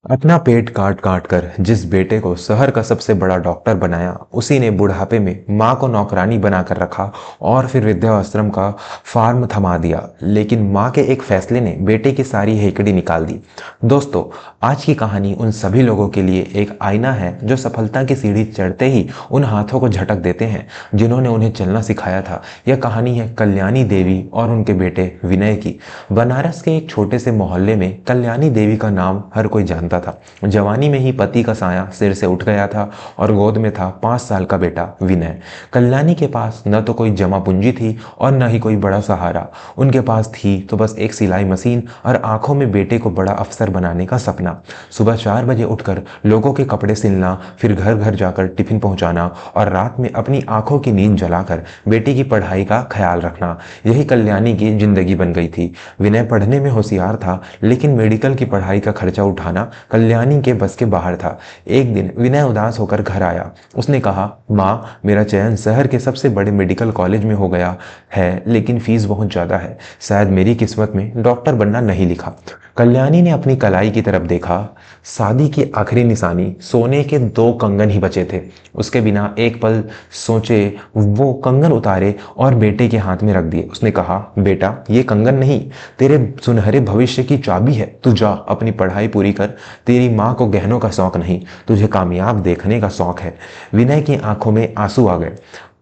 अपना पेट काट काट कर जिस बेटे को शहर का सबसे बड़ा डॉक्टर बनाया, उसी ने बुढ़ापे में माँ को नौकरानी बनाकर रखा और फिर वृद्धाश्रम का फार्म थमा दिया। लेकिन माँ के एक फैसले ने बेटे की सारी हेकड़ी निकाल दी। दोस्तों, आज की कहानी उन सभी लोगों के लिए एक आईना है जो सफलता की सीढ़ी चढ़ते ही उन हाथों को झटक देते हैं जिन्होंने उन्हें चलना सिखाया था। यह कहानी है कल्याणी देवी और उनके बेटे विनय की। बनारस के एक छोटे से मोहल्ले में कल्याणी देवी का नाम हर कोई जानता था। जवानी में ही पति का साया सिर से उठ गया था और गोद में था 5 साल का बेटा विनय। कल्याणी के पास न तो कोई जमा पूंजी थी और न ही कोई बड़ा सहारा। उनके पास थी तो बस एक सिलाई मशीन और आंखों में बेटे को बड़ा अफसर बनाने का सपना। सुबह 4 बजे उठकर लोगों के कपड़े सिलना, फिर घर घर जाकर टिफिन पहुंचाना और रात में अपनी आंखों की नींद जलाकर बेटी की पढ़ाई का ख्याल रखना, यही कल्याणी की जिंदगी बन गई थी। विनय पढ़ने में होशियार था, लेकिन मेडिकल की पढ़ाई का खर्चा उठाना कल्याणी के बस के बाहर था। एक दिन विनय उदास होकर घर आया। उसने कहा, माँ, मेरा चयन शहर के सबसे बड़े मेडिकल कॉलेज में हो गया है, लेकिन फीस बहुत ज़्यादा है। शायद मेरी किस्मत में डॉक्टर बनना नहीं लिखा। कल्याणी ने अपनी कलाई की तरफ देखा। शादी की आखिरी निशानी सोने के 2 कंगन ही बचे थे। उसके बिना एक पल सोचे वो कंगन उतारे और बेटे के हाथ में रख दिए। उसने कहा, बेटा, ये कंगन नहीं, तेरे सुनहरे भविष्य की चाबी है। तू जा, अपनी पढ़ाई पूरी कर। तेरी माँ को गहनों का शौक नहीं, तुझे कामयाब देखने का शौक है। विनय की आंखों में आंसू आ गए।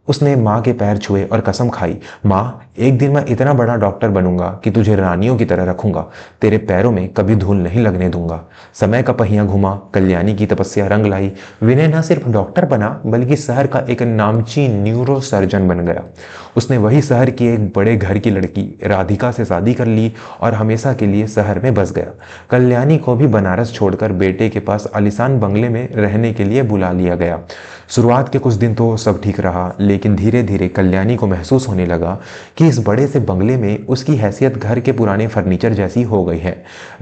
उसने माँ के पैर छुए और कसम खाई, माँ, एक दिन मैं इतना बड़ा डॉक्टर बनूंगा कि तुझे रानियों की तरह रखूंगा। तेरे पैरों में कभी धूल नहीं लगने दूंगा। समय का पहिया घुमा, कल्याणी की तपस्या रंग लाई। विनय न सिर्फ डॉक्टर बना, बल्कि शहर का एक नामची न्यूरो सर्जन बन गया। उसने वही शहर की एक बड़े घर की लड़की राधिका से शादी कर ली और हमेशा के लिए शहर में बस गया। कल्याणी को भी बनारस छोड़कर बेटे के पास आलीशान बंगले में रहने के लिए बुला लिया गया। शुरुआत के कुछ दिन तो सब ठीक रहा, लेकिन धीरे धीरे कल्याणी को महसूस होने लगा कि इस बड़े से बंगले में उसकी हैसियत घर के पुराने फर्नीचर जैसी हो गई है।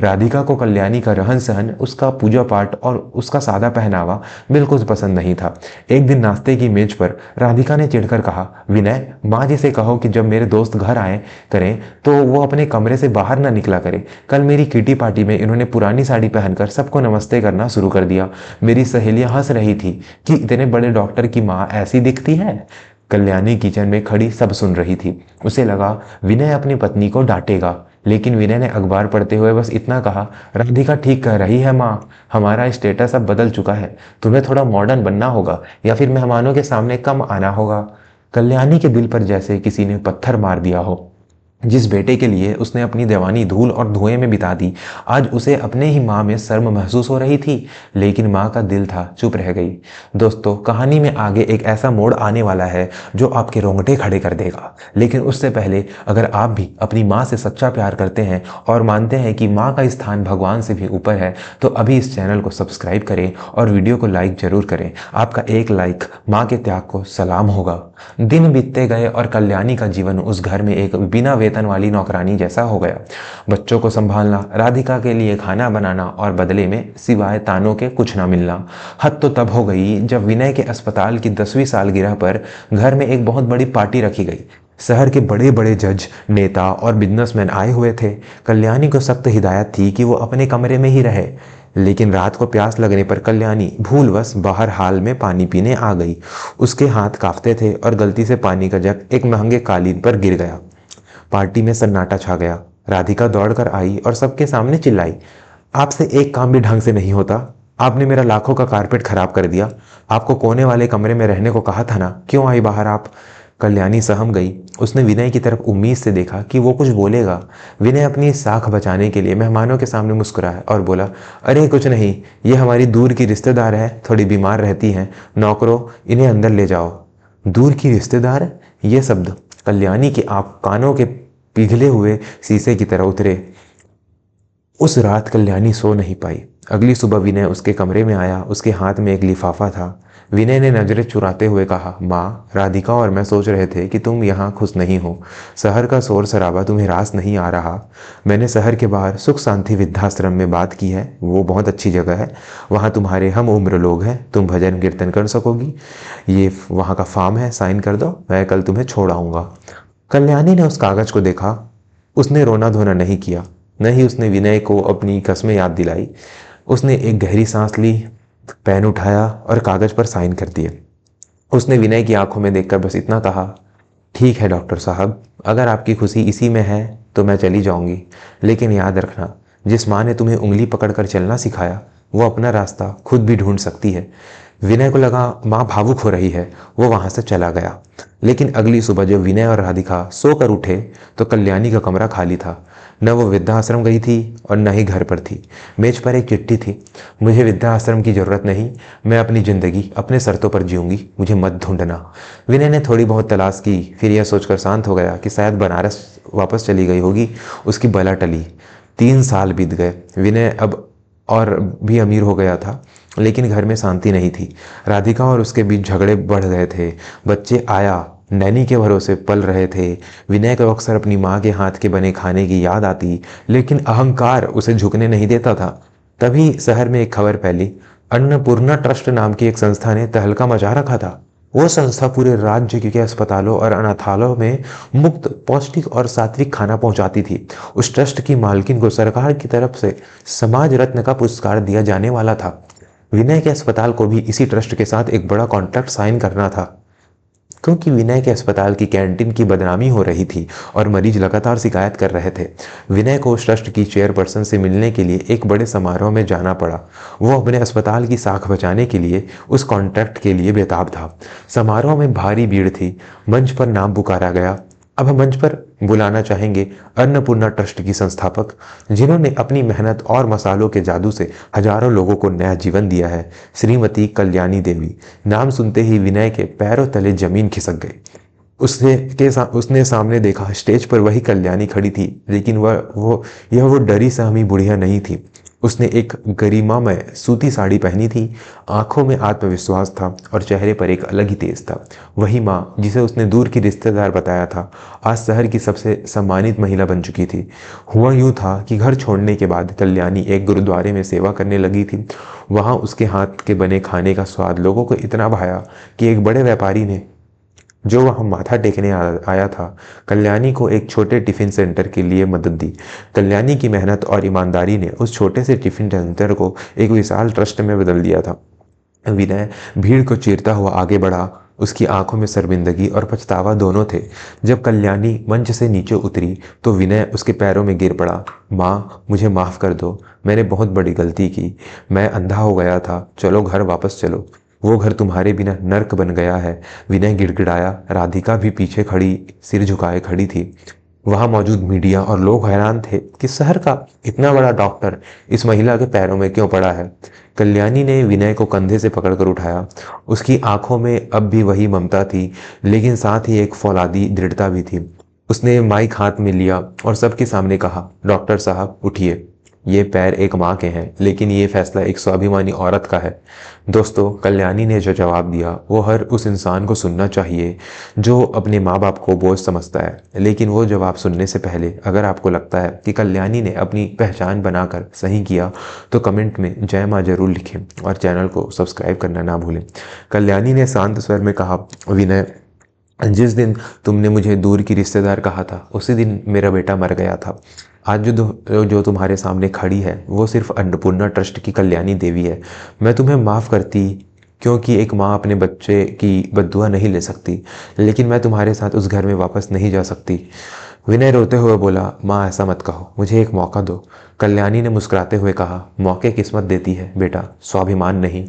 राधिका को कल्याणी का रहन सहन, उसका पूजा पाठ और उसका सादा पहनावा बिल्कुल पसंद नहीं था। एक दिन नाश्ते की मेज पर राधिका ने चिढ़कर कहा, विनय, माँ जी से कहो कि जब मेरे दोस्त घर आए करें तो वो अपने कमरे से बाहर ना निकला करे। कल मेरी किटी पार्टी में इन्होंने पुरानी साड़ी पहनकर सबको नमस्ते करना शुरू कर दिया। मेरी सहेलियां हंस रही थी कि इतने बड़े डॉक्टर की माँ ऐसी दिखती है। कल्याणी किचन में खड़ी सब सुन रही थी। उसे लगा विनय अपनी पत्नी को डांटेगा, लेकिन विनय ने अखबार पढ़ते हुए बस इतना कहा, राधिका ठीक कह रही है माँ, हमारा स्टेटस अब बदल चुका है। तुम्हें थोड़ा मॉडर्न बनना होगा या फिर मेहमानों के सामने कम आना होगा। कल्याणी के दिल पर जैसे किसी ने पत्थर मार दिया हो। जिस बेटे के लिए उसने अपनी जवानी धूल और धुएं में बिता दी, आज उसे अपने ही माँ में शर्म महसूस हो रही थी। लेकिन माँ का दिल था चुप रह गई। दोस्तों, कहानी में आगे एक ऐसा मोड़ आने वाला है जो आपके रोंगटे खड़े कर देगा। लेकिन उससे पहले, अगर आप भी अपनी माँ से सच्चा प्यार करते हैं और मानते हैं कि माँ का स्थान भगवान से भी ऊपर है, तो अभी इस चैनल को सब्सक्राइब करें और वीडियो को लाइक जरूर करें। आपका एक लाइक माँ के त्याग को सलाम होगा। दिन बीतते गए और कल्याणी का जीवन उस घर में एक बिना वेतन वाली नौकरानी जैसा हो गया। बच्चों को संभालना, राधिका के लिए खाना बनाना और बदले में सिवाय तानों के कुछ ना मिलना। हद तो तब हो गई जब विनय के अस्पताल की 10वीं सालगिरह पर घर में एक बहुत बड़ी पार्टी रखी गई। शहर के बड़े बड़े जज, नेता और बिजनेसमैन आए हुए थे। कल्याणी को सख्त हिदायत थी कि वो अपने कमरे में ही रहे, लेकिन रात को प्यास लगने पर कल्याणी भूलवश बाहर हाल में पानी पीने आ गई। उसके हाथ कांपते थे और गलती से पानी का जग एक महंगे कालीन पर गिर गया। पार्टी में सन्नाटा छा गया। राधिका दौड़कर आई और सबके सामने चिल्लाई, आपसे एक काम भी ढंग से नहीं होता। आपने मेरा लाखों का कारपेट खराब कर दिया। आपको कोने वाले कमरे में रहने को कहा था ना, क्यों आई बाहर आप? कल्याणी सहम गई। उसने विनय की तरफ उम्मीद से देखा कि वो कुछ बोलेगा। विनय अपनी साख बचाने के लिए मेहमानों के सामने मुस्कुराया और बोला, अरे कुछ नहीं, ये हमारी दूर की रिश्तेदार है, थोड़ी बीमार रहती हैं। नौकरों, इन्हें अंदर ले जाओ। दूर की रिश्तेदार? ये शब्द कल्याणी के आप कानों के पिघले हुए शीशे की तरह उतरे। उस रात कल्याणी सो नहीं पाई। अगली सुबह विनय उसके कमरे में आया। उसके हाथ में एक लिफाफा था। विनय ने नजरें चुराते हुए कहा, माँ, राधिका और मैं सोच रहे थे कि तुम यहाँ खुश नहीं हो। शहर का शोर शराबा तुम्हें रास नहीं आ रहा। मैंने शहर के बाहर सुख शांति वृद्धाश्रम में बात की है। वो बहुत अच्छी जगह है। वहाँ तुम्हारे हम उम्र लोग हैं, तुम भजन कीर्तन कर सकोगी। ये वहाँ का फॉर्म है, साइन कर दो, मैं कल तुम्हें छोड़ आऊँगा। कल्याणी ने उस कागज को देखा। उसने रोना धोना नहीं किया, न ही उसने विनय को अपनी कस्में याद दिलाई। उसने एक गहरी सांस ली, पेन उठाया और कागज पर साइन कर दिए। उसने विनय की आंखों में देखकर बस इतना कहा, ठीक है डॉक्टर साहब, अगर आपकी खुशी इसी में है तो मैं चली जाऊंगी, लेकिन याद रखना, जिस माँ ने तुम्हें उंगली पकड़कर चलना सिखाया वो अपना रास्ता खुद भी ढूंढ सकती है। विनय को लगा माँ भावुक हो रही है, वो वहां से चला गया। लेकिन अगली सुबह जब विनय और राधिका सोकर उठे तो कल्याणी का कमरा खाली था। न वो वृद्धाश्रम गई थी और न ही घर पर थी। मेज पर एक चिट्ठी थी, मुझे वृद्धाश्रम की जरूरत नहीं, मैं अपनी जिंदगी अपने शर्तों पर जीऊंगी, मुझे मत ढूंढना। विनय ने थोड़ी बहुत तलाश की, फिर यह सोचकर शांत हो गया कि शायद बनारस वापस चली गई होगी, उसकी बला टली। 3 साल बीत गए। विनय अब और भी अमीर हो गया था, लेकिन घर में शांति नहीं थी। राधिका और उसके बीच झगड़े बढ़ गए थे। बच्चे आया नैनी के भरोसे पल रहे थे। विनय को अक्सर अपनी माँ के हाथ के बने खाने की याद आती, लेकिन अहंकार उसे झुकने नहीं देता था। तभी शहर में एक खबर फैली, अन्नपूर्णा ट्रस्ट नाम की एक संस्था ने तहलका मचा रखा था। वो संस्था पूरे राज्य के अस्पतालों और अनाथालयों में मुफ्त पौष्टिक और सात्विक खाना पहुंचाती थी। उस ट्रस्ट की मालकिन को सरकार की तरफ से समाज रत्न का पुरस्कार दिया जाने वाला था। विनय के अस्पताल को भी इसी ट्रस्ट के साथ एक बड़ा कॉन्ट्रैक्ट साइन करना था, क्योंकि विनय के अस्पताल की कैंटीन की बदनामी हो रही थी और मरीज लगातार शिकायत कर रहे थे। विनय को उस ट्रस्ट की चेयरपर्सन से मिलने के लिए एक बड़े समारोह में जाना पड़ा। वो अपने अस्पताल की साख बचाने के लिए उस कॉन्ट्रैक्ट के लिए बेताब था। समारोह में भारी भीड़ थी। मंच पर नाम पुकारा गया। अब हम मंच पर बुलाना चाहेंगे अन्नपूर्णा ट्रस्ट की संस्थापक, जिन्होंने अपनी मेहनत और मसालों के जादू से हजारों लोगों को नया जीवन दिया है, श्रीमती कल्याणी देवी। नाम सुनते ही विनय के पैरों तले जमीन खिसक गई। उसने सामने देखा, स्टेज पर वही कल्याणी खड़ी थी, लेकिन वो डरी सहमी बुढ़िया नहीं थी। उसने एक गरिमामय सूती साड़ी पहनी थी, आंखों में आत्मविश्वास था और चेहरे पर एक अलग ही तेज था। वही माँ जिसे उसने दूर की रिश्तेदार बताया था, आज शहर की सबसे सम्मानित महिला बन चुकी थी। हुआ यूं था कि घर छोड़ने के बाद कल्याणी एक गुरुद्वारे में सेवा करने लगी थी। वहां उसके हाथ के बने खाने का स्वाद लोगों को इतना भाया कि एक बड़े व्यापारी ने, जो वह माथा टेकने आया था, कल्याणी को एक छोटे टिफिन सेंटर के लिए मदद दी। कल्याणी की मेहनत और ईमानदारी ने उस छोटे से टिफिन सेंटर को एक विशाल ट्रस्ट में बदल दिया था। विनय भीड़ को चीरता हुआ आगे बढ़ा। उसकी आंखों में शर्मिंदगी और पछतावा दोनों थे। जब कल्याणी मंच से नीचे उतरी तो विनय उसके पैरों में गिर पड़ा। माँ, मुझे माफ कर दो, मैंने बहुत बड़ी गलती की, मैं अंधा हो गया था, चलो घर वापस चलो, वो घर तुम्हारे बिना नर्क बन गया है। विनय गिड़गिड़ाया। राधिका भी पीछे खड़ी सिर झुकाए खड़ी थी। वहां मौजूद मीडिया और लोग हैरान थे कि शहर का इतना बड़ा डॉक्टर इस महिला के पैरों में क्यों पड़ा है। कल्याणी ने विनय को कंधे से पकड़कर उठाया। उसकी आंखों में अब भी वही ममता थी, लेकिन साथ ही एक फौलादी दृढ़ता भी थी। उसने माइक हाथ में लिया और सबके सामने कहा, डॉक्टर साहब उठिए, ये पैर एक माँ के हैं, लेकिन ये फैसला एक स्वाभिमानी औरत का है। दोस्तों, कल्याणी ने जो जवाब दिया वो हर उस इंसान को सुनना चाहिए जो अपने माँ बाप को बोझ समझता है। लेकिन वो जवाब सुनने से पहले अगर आपको लगता है कि कल्याणी ने अपनी पहचान बनाकर सही किया तो कमेंट में जय माँ जरूर लिखें और चैनल को सब्सक्राइब करना ना भूलें। कल्याणी ने शांत स्वर में कहा, विनय, जिस दिन तुमने मुझे दूर की रिश्तेदार कहा था उसी दिन मेरा बेटा मर गया था। आज जो तुम्हारे सामने खड़ी है वो सिर्फ अन्नपूर्णा ट्रस्ट की कल्याणी देवी है। मैं तुम्हें माफ़ करती, क्योंकि एक माँ अपने बच्चे की बद्दुआ नहीं ले सकती, लेकिन मैं तुम्हारे साथ उस घर में वापस नहीं जा सकती। विनय रोते हुए बोला, माँ ऐसा मत कहो, मुझे एक मौका दो। कल्याणी ने मुस्कुराते हुए कहा, मौके किस्मत देती है बेटा, स्वाभिमान नहीं।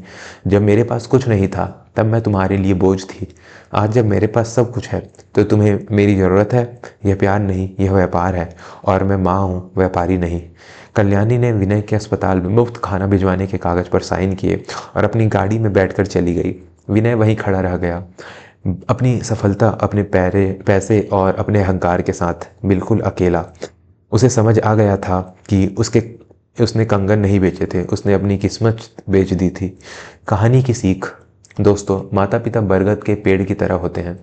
जब मेरे पास कुछ नहीं था तब मैं तुम्हारे लिए बोझ थी। आज जब मेरे पास सब कुछ है तो तुम्हें मेरी ज़रूरत है। यह प्यार नहीं, यह व्यापार है, और मैं माँ हूँ, व्यापारी नहीं। कल्याणी ने विनय के अस्पताल में मुफ्त खाना भिजवाने के कागज़ पर साइन किए और अपनी गाड़ी में बैठकर चली गई। विनय वहीं खड़ा रह गया, अपनी सफलता, अपने पैसे और अपने अहंकार के साथ बिल्कुल अकेला। उसे समझ आ गया था कि उसने कंगन नहीं बेचे थे, उसने अपनी किस्मत बेच दी थी। कहानी की सीख, दोस्तों, माता पिता बरगद के पेड़ की तरह होते हैं।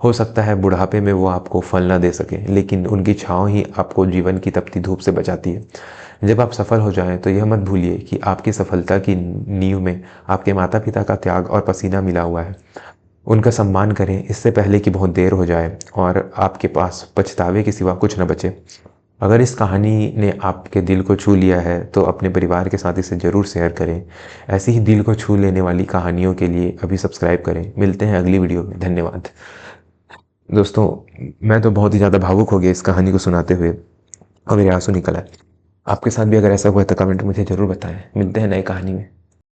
हो सकता है बुढ़ापे में वो आपको फल ना दे सके, लेकिन उनकी छाँव ही आपको जीवन की तपती धूप से बचाती है। जब आप सफल हो जाएं तो यह मत भूलिए कि आपकी सफलता की नींव में आपके माता पिता का त्याग और पसीना मिला हुआ है। उनका सम्मान करें इससे पहले कि बहुत देर हो जाए और आपके पास पछतावे के सिवा कुछ न बचे। अगर इस कहानी ने आपके दिल को छू लिया है तो अपने परिवार के साथ इसे ज़रूर शेयर करें। ऐसी ही दिल को छू लेने वाली कहानियों के लिए अभी सब्सक्राइब करें। मिलते हैं अगली वीडियो में। धन्यवाद। दोस्तों, मैं तो बहुत ही ज़्यादा भावुक हो गया इस कहानी को सुनाते हुए और मेरे आंसू निकल आए। आपके साथ भी अगर ऐसा हुआ है तो कमेंट में मुझे ज़रूर बताएं। मिलते हैं नई कहानी में।